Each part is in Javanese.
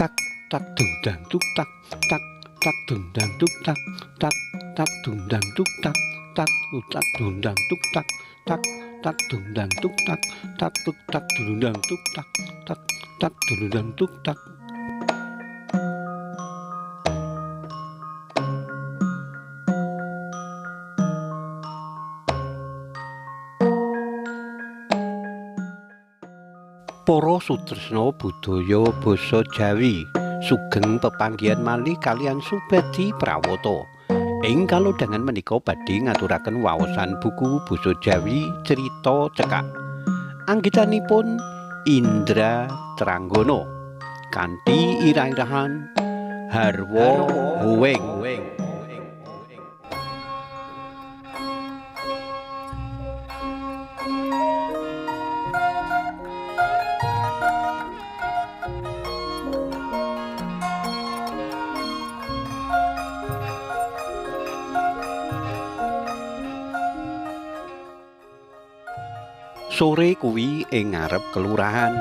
tak tak dung dang tuk tak tak tak dung dang tuk tak tak tak dung dang tuk tak tak tak dung dang tuk tak tak tak dung dang tuk tak tak tuk tak dung dang tuk tak tak tak dung dang tuk tak. Para sutresna budaya basa Jawi sugeng pepanggihan malih kalian Subadi Prawata. Ing kalodhangan menika badhe ngaturaken waosan buku basa Jawi Cerita Cekak. Anggitanipun Indra Tranggana kanthi irah-irahan Harwa Huweng. Sore kuwi ing ngarep kelurahan,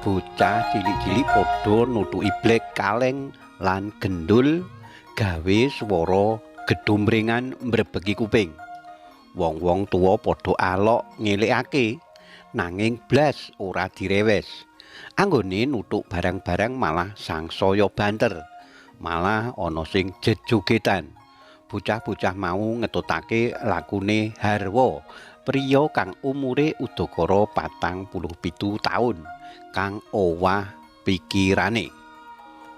bocah cilik-cilik padha nutuki blek kaleng lan gendul gawe swara gedhomrengan mbrebegi kuping. Wong-wong tuwa padha alok ngelikake nanging blas ora direwes. Anggone nutuk barang-barang malah sangsaya banter. Malah ana sing jejogetan. Bocah-bocah mau ngetutake lakune Harwa, priya kang umure udakara 47 taun, kang owah pikirane.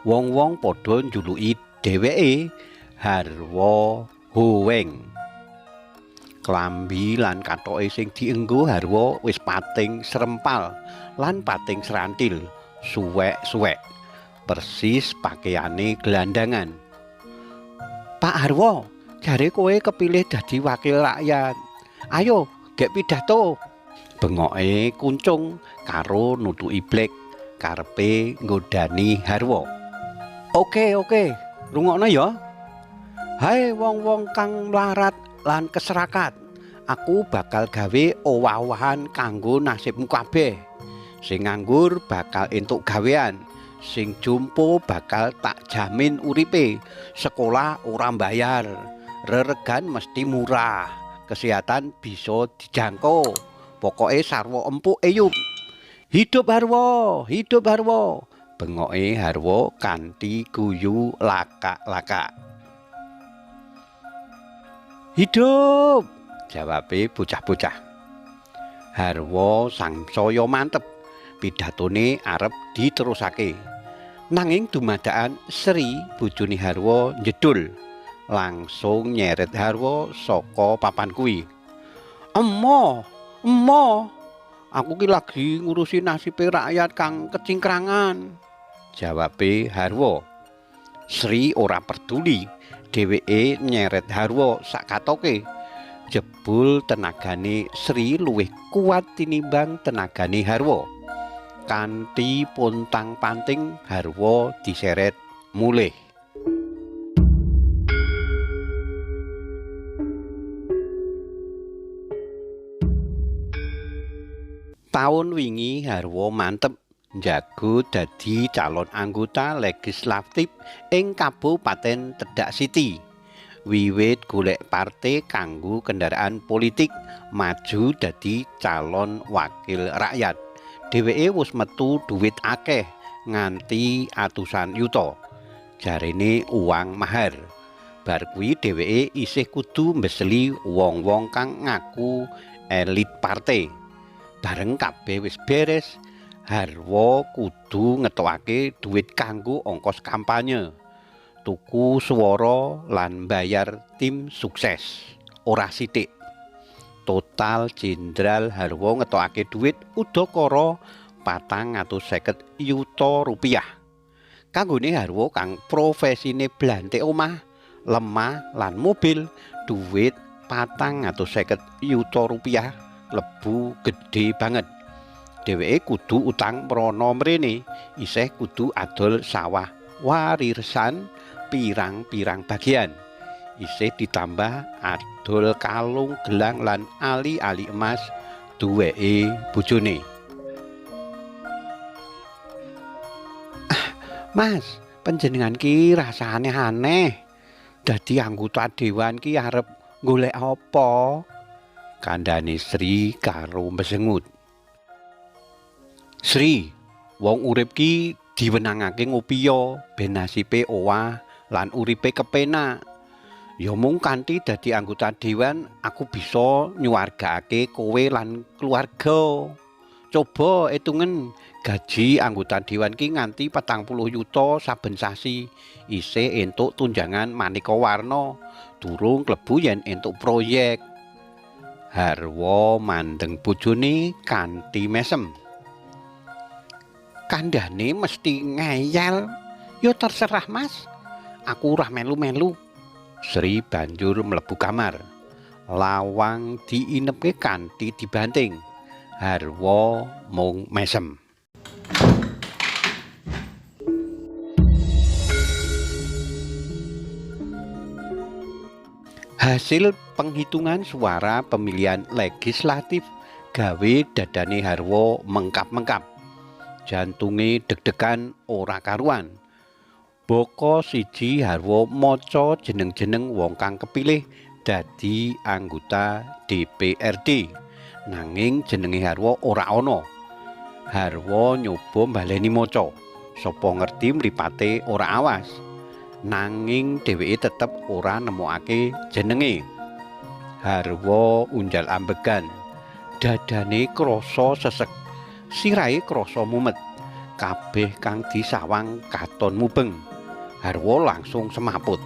Wong-wong padha njuluki dheweke Harwa Huweng. Klambi lan kathoke sing dienggo Harwa wis pating srempal lan pating srantil, suwek-suwek. Persis pakaiane gelandangan. Pak Harwa, jare kowe kepilih dadi wakil rakyat. Ayo, gek pidato. Bengoke kuncung karo nutuki blek karepe nggodani Harwa. Oke, rungokno ya. Hai wong-wong kang mlarat lan keserakat. Aku bakal gawe owah-owahan kanggo nasibmu kabeh. Sing nganggur bakal entuk gawean. Sing jumpo bakal tak jamin uripe. Sekolah ora mbayar. Reregan mesti murah. Kesehatan bisa dijangkau. Pokoke sarwa empuk eyup. Hidup Harwa, hidup Harwa. Bengoke Harwa kanthi guyu lakak-lakak. Hidup, jawabe bocah-bocah. Harwa sangsaya mantep. Pidatone arep diterusake. Nanging dumadakan Sri bojone Harwa njedul. Langsung nyeret Harwa saka papan kuwi. Emo, aku ki lagi ngurusi nasibe rakyat kang kecingkrangan. Jawabe Harwa. Sri ora peduli, dheweke nyeret Harwa sak katoke. Jebul tenagane Sri luwih kuat tinimbang tenagane Harwa. Kanthi pontang-panting Harwa diseret mulih. Taun wingi Harwa mantep njago dadi calon anggota legislatif ing Kabupaten Tedak Siti. Wiwit golek partai kanggo kendaraan politik maju dadi calon wakil rakyat. Dheweke wis metu duit akeh nganti atusan yuta. Jarene uang mahar. Bar kuwi dheweke isih kudu mbeseli wong-wong kang ngaku elit partai. Bareng kabeh wis beres, Harwa kudu ngetokake duit kanggo ongkos kampanye, tuku swara lan bayar tim sukses. Ora sithik. Total Jenderal Harwa ngetokake duit udakara 450 yuta rupiah. Kanggone Harwa kang profesine blantik omah, lemah lan mobil, duit 450 yuta rupiah lebu gedhe banget. Dheweke kudu utang mrana mrene, isih kudu adol sawah warisan pirang-pirang bagian. Isih ditambah adol kalung gelang lan ali-ali emas duweke bojone. Mas, panjenengan ki rasane aneh. Dadi anggota dewan ki arep golek apa? Kandhane Sri karo mbesengut. Sri, wong urip ki diwenangake ngopiya ben nasibe owah lan uripe kepenak. Ya mung kanthi dadi anggota dewan aku bisa nyuwargake kowe lan keluarga. Coba etungen gaji anggota dewan ki nganti 40 yuta saben sasi. Isih entuk tunjangan maneka warna, durung klebu yen entuk proyek. Harwa mandeng bojone kanthi mesem. Kandhane mesti ngeyel. Ya terserah Mas. Aku ora melu-melu. Sri banjur mlebu kamar. Lawang diinepke kanthi dibanting. Harwa mung mesem. Hasil penghitungan suara pemilihan legislatif gawe dadane Harwa mengkap-mengkap. Jantunge deg-degan ora karuan. Baka siji Harwa maca jeneng-jeneng wong kang kepilih dadi anggota DPRD. Nanging jenenge Harwa ora ana. Harwa nyoba mbaleni maca. Sapa ngerti mripate ora awas. Nanging dheweke tetep ora nemokake jenenge. Harwa unjal ambegan. Dadane krasa sesek. Sirahe krasa mumet. Kabeh kang disawang katon mubeng. Harwa langsung semaput.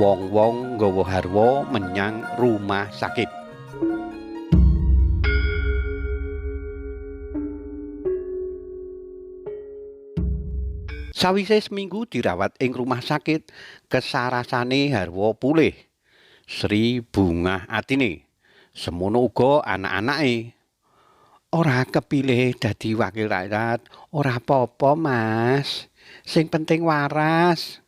Wong-wong nggawa Harwa menyang rumah sakit. Sawise seminggu dirawat ing rumah sakit, kesarasane Harwa pulih. Sri bungah atine. Semono uga anak-anake. Ora kepilih dadi wakil rakyat, ora apa-apa, Mas. Sing penting waras.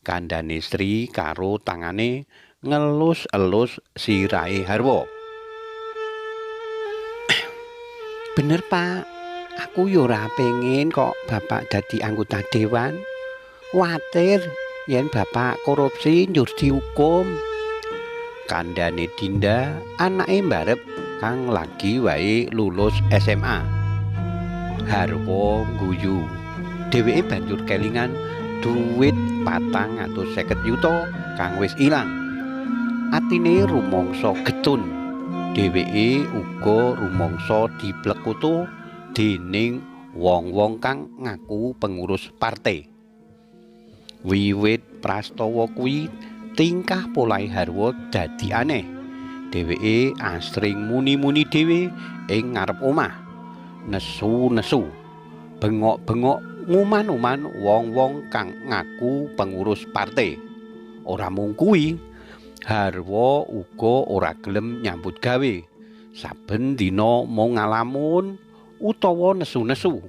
Kandhane Sri karo tangane ngelus-elus sirahe Harwa. Bener, Pak. Aku yo ora pengen kok Bapak dadi anggota dewan. Kuwatir yen Bapak korupsi njur dihukum. Kandhane Dinda, anake mbarep kang lagi wae lulus SMA. Harwa guyu. Dheweke banjur kelingan duit 450 yuta kang wis ilang. Atine rumangsa getun. Dheweke uga rumangsa diplekutu dening wong-wong kang ngaku pengurus partai. Wiwit prastawa kuwi tingkah polahe Harwa dadi aneh. Dheweke asring muni-muni dhewe ing ngarep omah. Nesu-nesu. Bengok-bengok nguman-uman wong-wong kang ngaku pengurus partai. Ora mung kuwi, Harwa uga ora gelem nyambut gawe. Saben dina mung ngalamun utawa nesu-nesu.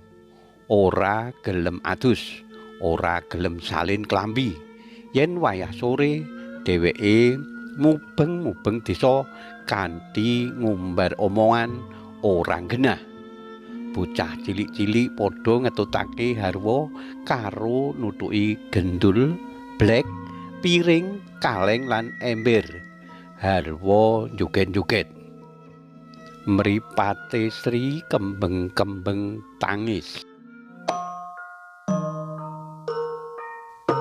Ora gelem adus, ora gelem salin klambi. Yen wayah sore, dheweke mubeng-mubeng desa kanthi ngumbar omongan ora genah. Bocah cilik-cilik padha ngetutake Harwa karo nutuki gendul, blek, piring, kaleng lan ember. Harwa joget-joget. Mripate Sri kembeng-kembeng tangis.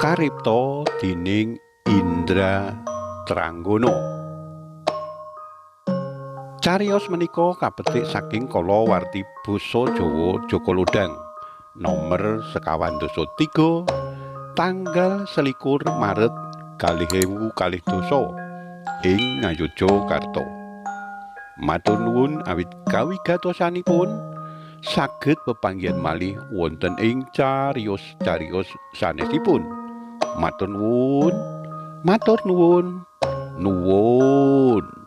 Karipta dening Indra Tranggono. Cariyos menika kapetik saking kalawarti basa Jawa Jaka Lodang nomor 53 tanggal 21 Maret 2022 ing Ngayogyakarta. Matur nuwun awit kawigatosanipun saged pepanggihan malih wonten ing cariyos-cariyos sanesipun. Matur nuwun. Nuwun.